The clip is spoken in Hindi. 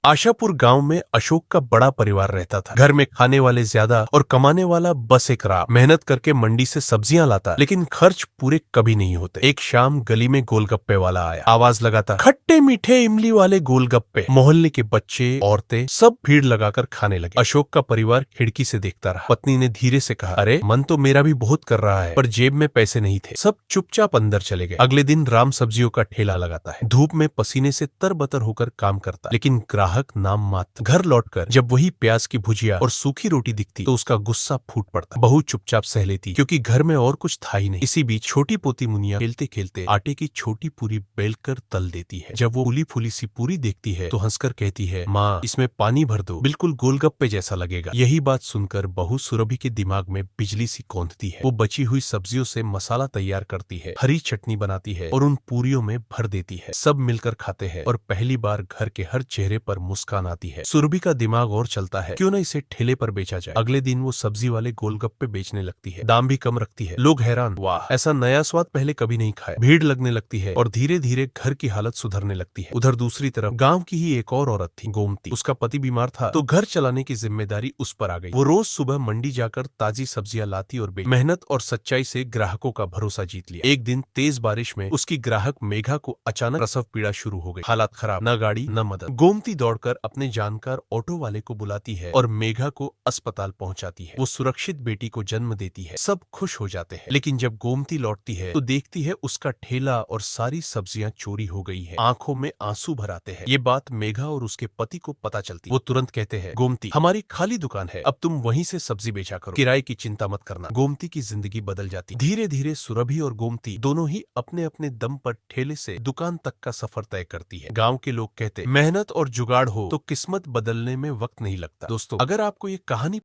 आशापुर गांव में अशोक का बड़ा परिवार रहता था। घर में खाने वाले ज्यादा और कमाने वाला बस एक राम। मेहनत करके मंडी से सब्जियां लाता, लेकिन खर्च पूरे कभी नहीं होते। एक शाम गली में गोलगप्पे वाला आया, आवाज लगाता, खट्टे मीठे इमली वाले गोलगप्पे। मोहल्ले के बच्चे, औरतें सब भीड़ लगाकर खाने लगे। अशोक का परिवार खिड़की से देखता रहा। पत्नी ने धीरे से कहा, अरे मन तो मेरा भी बहुत कर रहा है, पर जेब में पैसे नहीं थे। सब चुपचाप अंदर चले गए। अगले दिन राम सब्जियों का ठेला लगाता है, धूप में पसीने से तरबतर होकर काम करता, लेकिन ग्राहक नाम मात्र। घर लौटकर जब वही प्याज की भुजिया और सूखी रोटी दिखती तो उसका गुस्सा फूट पड़ता। बहू चुपचाप सह लेती, क्योंकि घर में और कुछ था ही नहीं। इसी बीच छोटी पोती मुनिया खेलते खेलते आटे की छोटी पूरी बेलकर तल देती है। जब वो फूली फूली सी पूरी देखती है तो हंसकर कहती है, माँ इसमें पानी भर दो, बिल्कुल गोलगप्पे जैसा लगेगा। यही बात सुनकर बहू सुरभि के दिमाग में बिजली सी कौंधती है। वो बची हुई सब्जियों से मसाला तैयार करती है, हरी चटनी बनाती है और उन पूरियों में भर देती है। सब मिलकर खाते हैं और पहली बार घर के हर चेहरे पर मुस्कान आती है। सुरभि का दिमाग और चलता है, क्यों न इसे ठेले पर बेचा जाए। अगले दिन वो सब्जी वाले गोलगप्पे बेचने लगती है, दाम भी कम रखती है। लोग हैरान, वाह ऐसा नया स्वाद पहले कभी नहीं खाया। भीड़ लगने लगती है और धीरे धीरे घर की हालत सुधरने लगती है। उधर दूसरी तरफ गांव की ही एक और औरत थी, गोमती। उसका पति बीमार था तो घर चलाने की जिम्मेदारी उस पर आ गई। वो रोज सुबह मंडी जाकर ताजी सब्जियां लाती और बेचती। मेहनत और सच्चाई से ग्राहकों का भरोसा जीत लिया। एक दिन तेज बारिश में उसकी ग्राहक मेघा को अचानक प्रसव पीड़ा शुरू हो गई। हालात खराब, न गाड़ी न मदद। गोमती दौड़कर अपने जानकार ऑटो वाले को बुलाती है और मेघा को अस्पताल पहुंचाती है। वो सुरक्षित बेटी को जन्म देती है। सब खुश हो जाते हैं, लेकिन जब गोमती लौटती है तो देखती है उसका ठेला और सारी सब्जियां चोरी हो गई है। आंखों में आंसू भर आते हैं। ये बात मेघा और उसके पति को पता चलती। वो तुरंत कहते हैं, गोमती हमारी खाली दुकान है, अब तुम वहीं से सब्जी बेचा करो, किराए की चिंता मत करना। गोमती की जिंदगी बदल जाती। धीरे धीरे सुरभि और गोमती दोनों ही अपने अपने दम पर ठेले से दुकान तक का सफर तय करती है। गाँव के लोग कहते, मेहनत और जुगाड़ हो तो किस्मत बदलने में वक्त नहीं लगता। दोस्तों, अगर आपको ये कहानी